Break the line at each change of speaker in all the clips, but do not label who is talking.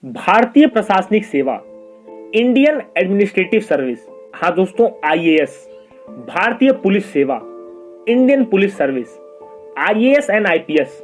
भारतीय प्रशासनिक सेवा, इंडियन एडमिनिस्ट्रेटिव सर्विस, हाँ दोस्तों आईएएस, भारतीय पुलिस सेवा, Indian police service, IAS and IPS.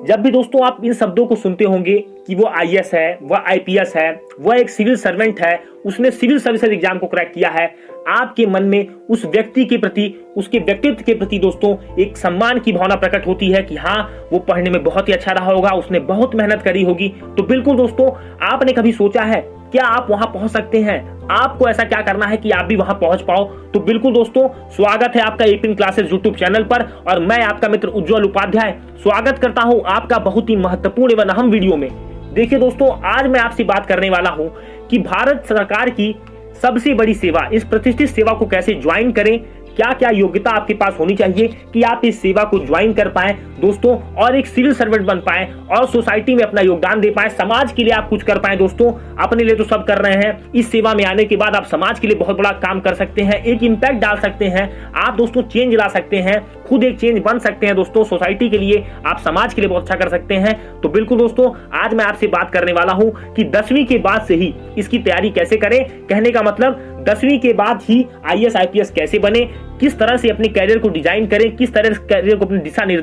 जब भी दोस्तों आप इन शब्दों को सुनते होंगे कि वो आईएएस है, वह आईपीएस है, वह एक सिविल सर्वेंट है, उसने सिविल सर्विसेज एग्जाम को क्रैक किया है, आपके मन में उस व्यक्ति के प्रति, उसके व्यक्तित्व के प्रति दोस्तों एक सम्मान की भावना प्रकट होती है कि हाँ वो पढ़ने में बहुत ही अच्छा रहा होगा, उसने बहुत मेहनत करी होगी। तो बिल्कुल दोस्तों, आपने कभी सोचा है क्या आप वहां पहुंच सकते हैं? आपको ऐसा क्या करना है कि आप भी वहां पहुंच पाओ? तो बिल्कुल दोस्तों, स्वागत है आपका एपिन क्लासेस यूट्यूब चैनल पर और मैं आपका मित्र उज्जवल उपाध्याय स्वागत करता हूं आपका बहुत ही महत्वपूर्ण एवं अहम वीडियो में। देखिए दोस्तों, आज मैं आपसे बात करने वाला हूं कि भारत सरकार की सबसे बड़ी सेवा, इस प्रतिष्ठित सेवा को कैसे ज्वाइन करें, क्या क्या योग्यता आपके पास होनी चाहिए कि आप इस सेवा को ज्वाइन कर पाए दोस्तों, और एक सिविल सर्वेंट बन पाए और सोसाइटी में अपना योगदान दे पाए, समाज के लिए आप कुछ कर पाए। दोस्तों अपने लिए तो सब कर रहे हैं, इस सेवा में आने के बाद आप समाज के लिए बहुत बड़ा काम कर सकते हैं, एक इम्पैक्ट डाल सकते हैं, आप दोस्तों चेंज ला सकते हैं, खुद एक चेंज बन सकते हैं दोस्तों, सोसाइटी के लिए, आप समाज के लिए बहुत अच्छा कर सकते हैं। तो बिल्कुल दोस्तों, आज मैं आपसे बात करने वाला हूं कि 10वीं के बाद से ही इसकी तैयारी कैसे करें। कहने का मतलब 10वीं के बाद ही आईएएस आईपीएस कैसे बने, किस तरह से अपने कैरियर को डिजाइन करें, किस तरह से कैरियर को अपनी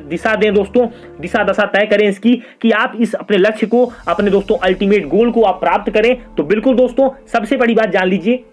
दिशा दें दोस्तों, दिशा दशा तय करें इसकी कि आप इस अपने लक्ष्य को, अपने दोस्तों अल्टीमेट गोल को आप प्राप्त करें। तो बिल्कुल दोस्तों, सबसे बड़ी बात जान लीजिए,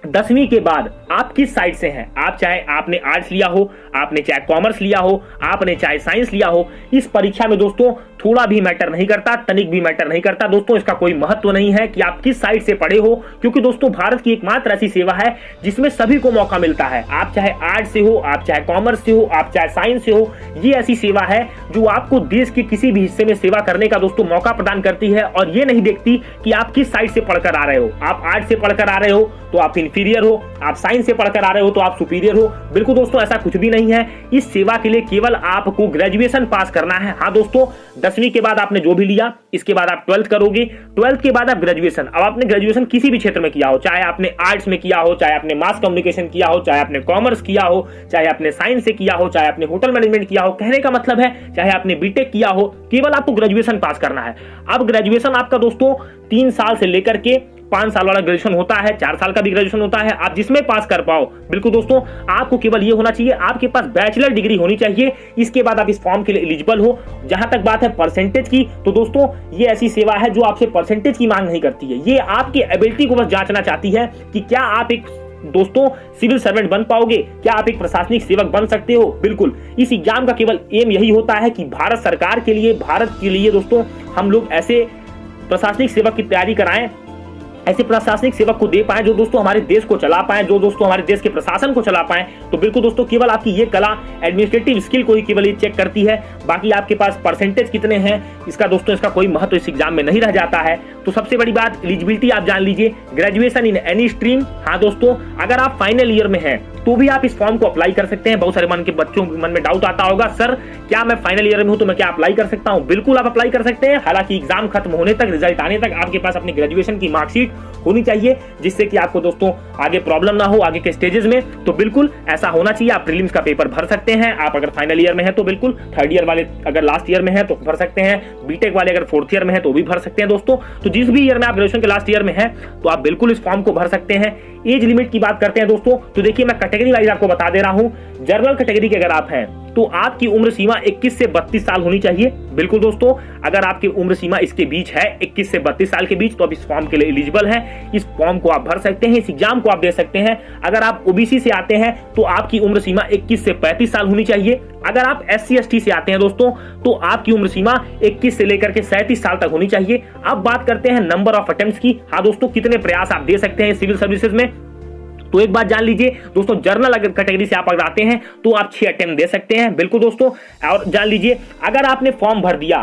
10वीं के बाद आप किस साइड से हैं, आप चाहे आपने आर्ट्स लिया हो, आपने चाहे कॉमर्स लिया हो, आपने चाहे साइंस लिया हो, इस परीक्षा में दोस्तों थोड़ा भी मैटर नहीं करता, तनिक भी मैटर नहीं करता दोस्तों। इसका कोई महत्व नहीं है कि आप किस साइड से पढ़े हो, क्योंकि दोस्तों भारत की एकमात्र ऐसी सेवा है जिसमें सभी को मौका मिलता है। आप चाहे आर्ट्स से हो, आप चाहे कॉमर्स से हो, आप चाहे साइंस से हो, ये ऐसी सेवा है जो आपको देश के किसी भी हिस्से में सेवा करने का दोस्तों मौका प्रदान करती है और ये नहीं देखती कि आप किस साइड से पढ़कर आ रहे हो। आप आर्ट्स से पढ़कर आ रहे हो तो आप इंफीरियर हो, आप साइंस से पढ़कर आ रहे हो तो आप सुपीरियर हो। बिल्कुल दोस्तों, ऐसा कुछ भी नहीं है। इस सेवा के लिए केवल आपको ग्रेजुएशन पास करना है। हाँ दोस्तों, 10वीं के बाद आपने जो भी लिया, इसके बाद आप 12th करोगे, 12th के बाद आप ग्रेजुएशन। अब आपने ग्रेजुएशन किसी भी क्षेत्र में किया हो, चाहे आपने आर्ट्स में किया हो, चाहे आपने मास कम्युनिकेशन किया हो, चाहे आपने कॉमर्स किया हो, चाहे आपने साइंस से किया हो, चाहे आपने होटल मैनेजमेंट किया हो, कहने का मतलब है चाहे आपने बीटेक किया हो, केवल आपको ग्रेजुएशन पास करना है। अब ग्रेजुएशन आपका दोस्तों 3 साल से लेकर के 5 साल वाला ग्रेजुएशन होता है, 4 साल का भी ग्रेजुएशन होता है, आप जिसमें पास कर पाओ। बिल्कुल दोस्तों, आपको केवल ये होना चाहिए, आपके पास बैचलर डिग्री होनी चाहिए। इसके बाद आप इस फॉर्म के लिए एलिजिबल हो। जहां तक बात है परसेंटेज की, तो दोस्तों ये ऐसी सेवा है जो आपसे परसेंटेज की मांग नहीं करती है, ये आपकी एबिलिटी को बस जांचना चाहती है कि क्या आप एक दोस्तों सिविल सर्वेंट बन पाओगे, क्या आप एक प्रशासनिक सेवक बन सकते हो। बिल्कुल, इस एग्जाम का केवल एम यही होता है कि भारत सरकार के लिए, भारत के लिए दोस्तों हम लोग ऐसे प्रशासनिक सेवक की तैयारी कराएं, ऐसे प्रशासनिक सेवक को दे पाए जो दोस्तों हमारे देश को चला पाए, जो दोस्तों हमारे देश के प्रशासन को चला पाए। तो बिल्कुल दोस्तों, केवल आपकी ये कला, एडमिनिस्ट्रेटिव स्किल को ही केवल ये चेक करती है, बाकी आपके पास परसेंटेज कितने हैं इसका दोस्तों इसका कोई महत्व इस एग्जाम में नहीं रह जाता है। तो सबसे बड़ी बात, एलिजिबिलिटी आप जान लीजिए, ग्रेजुएशन इन एनी स्ट्रीम। हाँ दोस्तों, अगर आप फाइनल ईयर में हैं तो भी आप इस फॉर्म को अप्लाई कर सकते हैं। बहुत सारे बच्चों के मन में डाउट आता होगा, सर क्या मैं फाइनल ईयर में हूं तो मैं क्या अप्लाई कर सकता हूं? बिल्कुल आप अप्लाई कर सकते हैं। हालांकि एग्जाम खत्म होने तक, रिजल्ट आने तक आपके पास अपनी ग्रेजुएशन की मार्कशीट होनी चाहिए, जिससे कि आपको दोस्तों आगे प्रॉब्लम ना हो आगे के स्टेजेस में। तो बिल्कुल ऐसा होना चाहिए। आप प्रीलिम्स का पेपर भर सकते हैं, आप अगर फाइनल ईयर में है तो बिल्कुल, 3rd ईयर वाले अगर लास्ट ईयर में है तो भर सकते हैं, बीटेक वाले अगर 4th ईयर में है तो भी भर सकते हैं दोस्तों। तो जिस भी ईयर में आप ग्रेजुएशन के लास्ट ईयर में है तो आप बिल्कुल इस फॉर्म को भर सकते हैं। एज लिमिट की बात करते हैं दोस्तों, तो देखिए मैं कैटेगरी वाइज आपको बता दे रहा हूं। जनरल कैटेगरी के अगर आप हैं तो आपकी उम्र सीमा 21 से 32 साल होनी चाहिए। बिल्कुल दोस्तों, अगर आपकी उम्र सीमा इसके बीच है, 21 से 32 साल के बीच, तो आप इस फॉर्म के लिए एलिजिबल हैं। इस फॉर्म को आप भर सकते हैं, इस एग्जाम को आप दे सकते हैं। अगर आप ओबीसी से आते हैं तो आपकी उम्र सीमा 21 से 35 साल होनी चाहिए। अगर आप SC ST से आते हैं दोस्तों तो आपकी उम्र सीमा 21 से लेकर के 37 साल तक होनी चाहिए। अब बात करते हैं नंबर ऑफ अटेम्प्ट्स की। हाँ दोस्तों, कितने प्रयास आप दे सकते हैं सिविल सर्विसेज में। तो एक बात जान लीजिए दोस्तों, जर्नल अगर कैटेगरी से आप अगर आते हैं तो आप 6 अटेम्प्ट दे सकते हैं। बिल्कुल दोस्तों, और जान लीजिए अगर आपने फॉर्म भर दिया,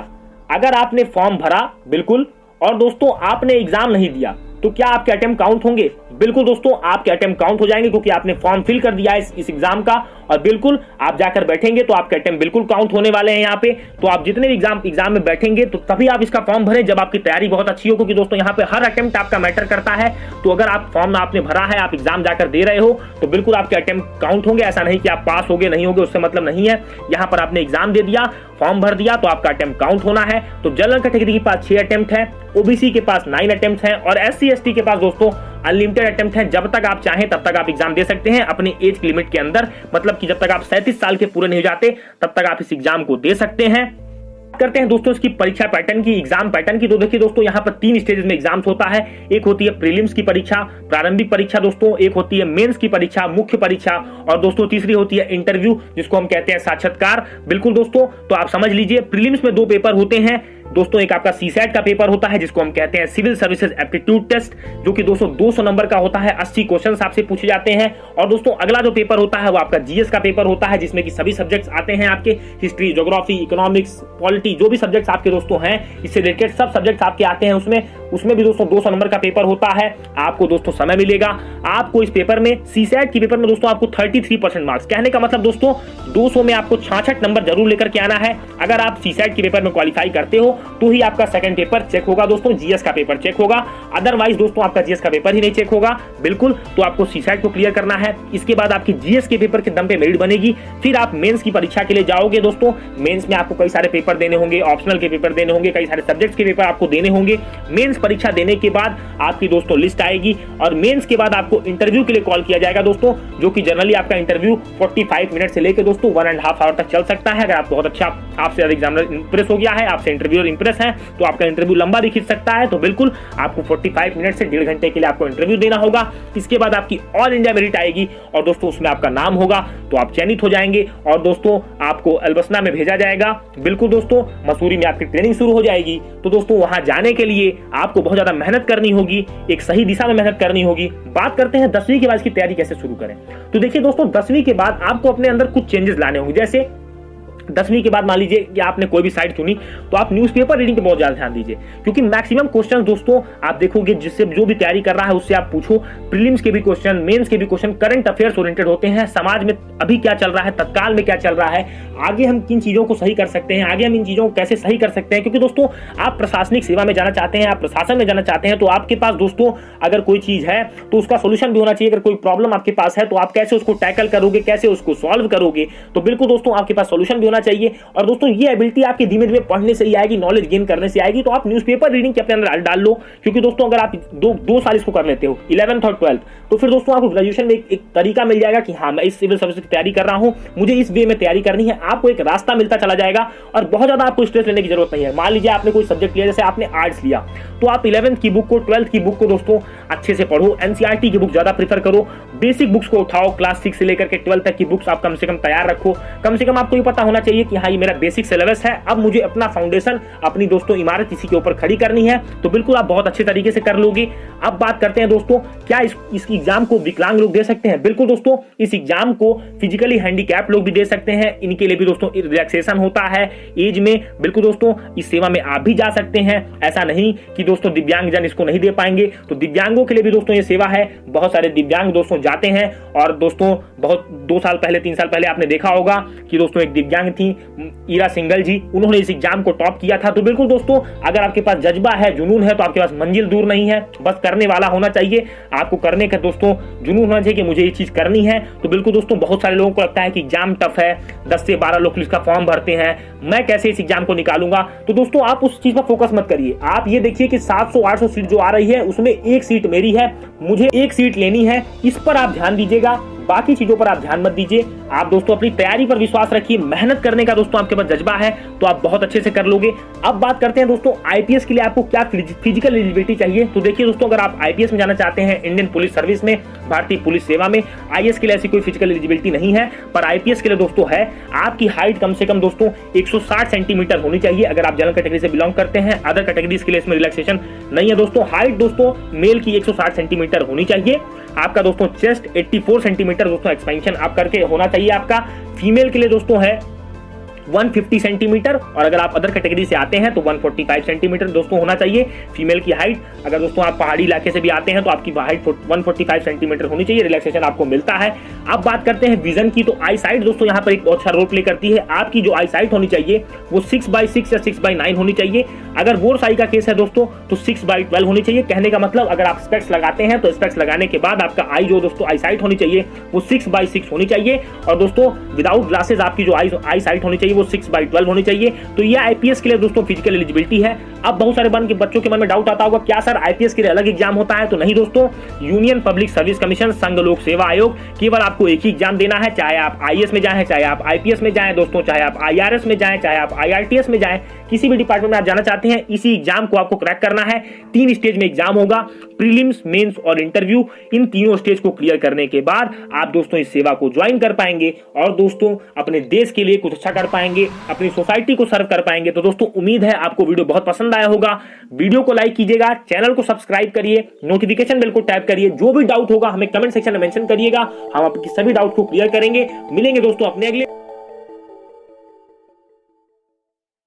अगर आपने फॉर्म भरा बिल्कुल, और दोस्तों आपने एग्जाम नहीं दिया, तो क्या आपके अटेम्प्ट काउंट होंगे? बिल्कुल दोस्तों, आपके अटेम्प्ट काउंट हो जाएंगे क्योंकि आपने फॉर्म फिल कर दिया है इस एग्जाम का, और बिल्कुल आप जाकर बैठेंगे तो आपके अटेम्प्ट बिल्कुल काउंट होने वाले हैं यहाँ पे। तो आप जितने भी एग्जाम में बैठेंगे तो तभी आप इसका फॉर्म भरें जब आपकी तैयारी बहुत अच्छी हो, क्योंकि दोस्तों यहाँ पे हर अटेम्प्ट आपका मैटर करता है। तो अगर आप फॉर्म आपने भरा है, आप एग्जाम जाकर दे रहे हो, तो बिल्कुल आपके अटेम्प्ट काउंट होंगे। ऐसा नहीं कि आप पास हो गए नहीं होगे, उससे मतलब नहीं है। यहाँ पर आपने एग्जाम दे दिया, फॉर्म भर दिया, तो आपका अटेम्प्ट काउंट होना है। तो जनरल कैटेगरी के पास 6 अटेम्प्ट है, ओबीसी के पास 9 अटेम्प्ट हैं, और एससी एसटी के पास दोस्तों अनलिमिटेड अटेम्प्ट हैं। जब तक आप चाहें तब तक आप एग्जाम दे सकते हैं अपने एज लिमिट के अंदर, मतलब कि जब तक आप 37 साल के पूरे नहीं हो जाते तब तक आप इस एग्जाम को दे सकते हैं। करते हैं दोस्तों इसकी परीक्षा पैटर्न की, एग्जाम पैटर्न की। तो देखिए दोस्तों, यहाँ पर 3 स्टेजेस में एग्जाम्स होता है। एक होती है प्रीलिम्स की परीक्षा, प्रारंभिक परीक्षा दोस्तों, एक होती है मेंस की परीक्षा, मुख्य परीक्षा, और दोस्तों तीसरी होती है इंटरव्यू, जिसको हम कहते हैं साक्षात्कार। बिल्कुल दोस्तों, तो आप समझ लीजिए प्रीलिम्स में 2 पेपर होते हैं दोस्तों। एक आपका सीसैट का पेपर होता है जिसको हम कहते हैं सिविल सर्विसेज एप्टीट्यूड टेस्ट, जो कि दोस्तों 200 नंबर का होता है, 80 क्वेश्चंस आपसे पूछे जाते हैं। और दोस्तों अगला जो पेपर होता है वो आपका जीएस का पेपर होता है, जिसमें कि सभी सब्जेक्ट्स आते हैं आपके, हिस्ट्री, ज्योग्राफी, इकोनॉमिक्स, पॉलिटी, जो भी सब्जेक्ट्स आपके दोस्तों हैं, इससे रिलेटेड सब सब्जेक्ट्स आपके आते हैं उसमें भी दोस्तों 200 नंबर का पेपर होता है। आपको दोस्तों समय मिलेगा, आपको इस पेपर में, सीसैट की पेपर में दोस्तों आपको 33% मार्क्स, कहने का मतलब दोस्तों 200 में आपको 66 नंबर जरूर लेकर के आना है। अगर आप सीसैट की पेपर में क्वालिफाई करते हो तो ही आपका सेकंड पेपर चेक होगा दोस्तों, जीएस का पेपर चेक होगा, अदरवाइज दोस्तों आपका जीएस का पेपर ही नहीं चेक होगा। बिल्कुल, तो आपको सीसैट को क्लियर करना है। इसके बाद आपकी जीएस के पेपर के दम पे मेरिट बनेगी, फिर आप मेंस की परीक्षा के लिए जाओगे दोस्तों। मेंस में आपको कई सारे पेपर देने होंगे, ऑप्शनल के पेपर देने होंगे, कई सारे सब्जेक्ट्स के पेपर आपको देने होंगे। मेंस परीक्षा देने के बाद आपकी दोस्तों लिस्ट आएगी, और मेंस के बाद आपको इंटरव्यू के लिए कॉल किया जाएगा दोस्तों, जो कि जनरली आपका इंटरव्यू 45 मिनट से लेकर दोस्तों 1.5 आवर तक चल सकता है। अगर आप बहुत अच्छा, आपसे एग्जामिनर इंप्रेस हो गया है, आपसे इंटरव्यूअर इंप्रेस है, तो आपका इंटरव्यू लंबा भी खिंच सकता है। तो बिल्कुल आपको 45 मिनट से 1.5 घंटे के लिए आपको इंटरव्यू देना होगा। इसके बाद आपकी ऑल इंडिया मेरिट आएगी, और दोस्तों उसमें आपका नाम होगा, तो आप चयनित हो जाएंगे, और दोस्तों आपको अल्बसना में भेजा जाएगा। बिल्कुल दोस्तों, मसूरी में आपकी ट्रेनिंग शुरू हो जाएगी। तो दोस्तों वहां जाने के लिए आपको बहुत ज्यादा मेहनत करनी होगी, एक सही दिशा में मेहनत करनी होगी। बात करते हैं 10वीं के बाद इसकी तैयारी कैसे शुरू करें। तो देखिए दोस्तों, 10वीं के बाद आपको अपने अंदर कुछ चेंजेस लाने होंगे। जैसे 10वीं के बाद मान लीजिए कि आपने कोई भी साइट चुनी, तो आप न्यूज़पेपर रीडिंग पे बहुत ज्यादा ध्यान दीजिए, क्योंकि मैक्सिमम क्वेश्चन दोस्तों आप देखोगे जिससे जो भी तैयारी कर रहा है उससे आप पूछो। प्रीलिम्स के भी क्वेश्चन, मेंस के भी क्वेश्चन करंट अफेयर्स ओरिएंटेड होते हैं, समाज में अभी क्या चल रहा है, तत्काल में क्या चल रहा है, आगे हम किन चीजों को सही कर सकते हैं, आगे हम इन चीजों को कैसे सही कर सकते हैं। क्योंकि दोस्तों आप प्रशासनिक सेवा में जाना चाहते हैं, आप प्रशासन में जाना चाहते हैं, तो आपके पास दोस्तों अगर कोई चीज है तो उसका सोल्यूशन भी होना चाहिए। अगर कोई प्रॉब्लम आपके पास है तो आप कैसे उसको टैकल करोगे, कैसे उसको सॉल्व करोगे, तो बिल्कुल दोस्तों आपके पास सोल्यूशन भी होना चाहिए। और दोस्तों ये एबिलिटी आपकी धीमे धीमे पढ़ने से ही आएगी, नॉलेज गेन करने से आएगी। तो आप न्यूज़पेपर रीडिंग के अपने अंदर डाल लो, क्योंकि दोस्तों अगर आप दो साल इसको कर लेते हो, 11th और 12th, तो फिर दोस्तों आपको ग्रेजुएशन में एक तरीका मिल जाएगा कि हाँ मैं इस सिविल सर्विस की तैयारी कर रहा हूं, मुझे इस वे में तैयारी करनी है। आपको एक रास्ता मिलता चला जाएगा, और बहुत ज्यादा आपको स्ट्रेस लेने की जरूरत नहीं है। मान लीजिए आपने कोई सब्जेक्ट लिया, जैसे आपने आर्ट्स लिया, तो आप 11th की बुक को, 12th की बुक को दोस्तों अच्छे से पढ़ो, एनसीईआरटी की बुक ज्यादा प्रीफर करो, बेसिक बुक्स को उठाओ, क्लास 6 से लेकर के 12th तक की बुक्स आप कम से कम तैयार रखो। कम से कम आपको ये पता होना चाहिए कि हाँ ये मेरा बेसिक सिलेबस है, अब मुझे अपना फाउंडेशन, अपनी दोस्तों इमारत इसी के ऊपर खड़ी करनी है। तो बिल्कुल आप बहुत अच्छे तरीके से कर लोगे। अब बात करते हैं दोस्तों, क्या इस एग्जाम को विकलांग लोग दे सकते हैं? बिल्कुल दोस्तों, इस एग्जाम को फिजिकली हैंडीकैप लोग भी दे सकते हैं। इनके लिए भी दोस्तों रिलैक्सेशन होता है एज में। बिल्कुल दोस्तों, इस सेवा में आप भी जा सकते हैं। ऐसा नहीं कि दोस्तों दिव्यांगजन इसको नहीं दे पाएंगे, तो दिव्यांगों के लिए भी दोस्तों ये सेवा है। बहुत सारे दिव्यांग दोस्तों जाते हैं, और दोस्तों बहुत 2 साल पहले, 3 साल पहले आपने देखा होगा कि दोस्तों एक दिव्यांग थी ईरा सिंगल जी, उन्होंने इस एग्जाम को टॉप किया था। तो बिल्कुल दोस्तों, अगर आपके पास जज्बा है, जुनून है, तो आपके पास मंजिल दूर नहीं है, बस करने वाला होना चाहिए। आपको करने का दोस्तों जुनून होना चाहिए कि मुझे ये चीज करनी है। तो बिल्कुल दोस्तों, बहुत सारे लोगों को लगता है कि एग्जाम टफ है, 10 से 12 लोग इसका फॉर्म भरते हैं, मैं कैसे इस एग्जाम को निकालूंगा। तो दोस्तों आप उस चीज पर फोकस मत करिए। आप ये देखिए कि 700-800 सीट जो आ रही है उसमें एक सीट मेरी है, मुझे एक सीट लेनी है, इस पर आप ध्यान दीजिएगा। बाकी चीजों पर आप ध्यान मत दीजिए। आप दोस्तों अपनी तैयारी पर विश्वास रखिए, मेहनत करने का दोस्तों आपके पास जज्बा है तो आप बहुत अच्छे से कर लोगे। अब बात करते हैं दोस्तों आईपीएस के लिए आपको क्या फिजिकल एलिजिबिलिटी चाहिए। तो देखिए दोस्तों, अगर आप आईपीएस में जाना चाहते हैं, इंडियन पुलिस सर्विस में, भारतीय पुलिस सेवा में, आईएएस के लिए ऐसी कोई फिजिकल एलिजिबिलिटी नहीं है, पर आईपीएस के लिए दोस्तों है। आपकी हाइट कम से कम दोस्तों 160 सेंटीमीटर होनी चाहिए, अगर आप जनरल कैटेगरी से बिलोंग करते हैं। अदर कैटेगरीज के लिए इसमें रिलैक्सेशन नहीं है दोस्तों। हाइट दोस्तों मेल की 160 सेंटीमीटर होनी चाहिए। आपका दोस्तों चेस्ट 84 सेंटीमीटर दोस्तों एक्सपेंशन आप करके होना चाहिए आपका। फीमेल के लिए दोस्तों है 150 सेंटीमीटर, और अगर आप अदर कैटेगरी से आते हैं तो 145 सेंटीमीटर दोस्तों होना चाहिए फीमेल की हाइट। अगर दोस्तों आप पहाड़ी इलाके से भी आते हैं तो आपकी हाइट 145 सेंटीमीटर होनी चाहिए, रिलैक्सेशन आपको मिलता है। अब बात करते हैं विजन की, तो आई साइट दोस्तों यहाँ पर एक बहुत अच्छा रोल प्ले करती है। आपकी जो आई साइट होनी चाहिए वो 6/6 या 6/9 होनी चाहिए। अगर बोर्स आई का केस है दोस्तों तो 6/12 होनी चाहिए। कहने का मतलब अगर आप स्पेक्स लगाते हैं तो स्पेक्स लगाने के बाद आपका आई जो दोस्तों आई साइट होनी चाहिए वो 6/6 होनी चाहिए, और दोस्तों विदाउट ग्लासेस आपकी जो आई साइट होनी चाहिए वो 6/12 होनी चाहिए। तो ये आईपीएस के लिए दोस्तों फिजिकल एलिजिबिलिटी है। अब बहुत सारे बच्चों के मन में डाउट आता होगा, क्या सर आईपीएस के लिए अलग एग्जाम होता है? तो नहीं दोस्तों, यूनियन पब्लिक सर्विस कमीशन संघ लोक सेवा आयोग केवल आपको एक ही एग्जाम देना है, चाहे आप आईएएस में जाएं, चाहे आप आईपीएस में जाएं दोस्तों, चाहे आप आईआरएस में जाएं, चाहे आप आईआरटीएस में जाएं, किसी भी डिपार्टमेंट में आप जाना चाहते हैं, इसी एग्जाम को आपको क्रैक करना है। 3 स्टेज में एग्जाम होगा, प्रीलिम्स, मेंस और इंटरव्यू। इन तीनों स्टेज को क्लियर करने के बाद आप दोस्तों इस सेवा को ज्वाइन कर पाएंगे और दोस्तों अपने देश के लिए कुछ अच्छा कर पाएंगे, अपनी सोसाइटी को सर्व कर पाएंगे। तो दोस्तों उम्मीद है आपको वीडियो बहुत पसंद आया होगा। वीडियो को लाइक कीजिएगा, चैनल को सब्सक्राइब करिए, नोटिफिकेशन बेल को टैप करिए। जो भी डाउट होगा हमें कमेंट सेक्शन में मेंशन करिएगा, हम आपकी सभी डाउट को क्लियर करेंगे। मिलेंगे दोस्तों अपने अगले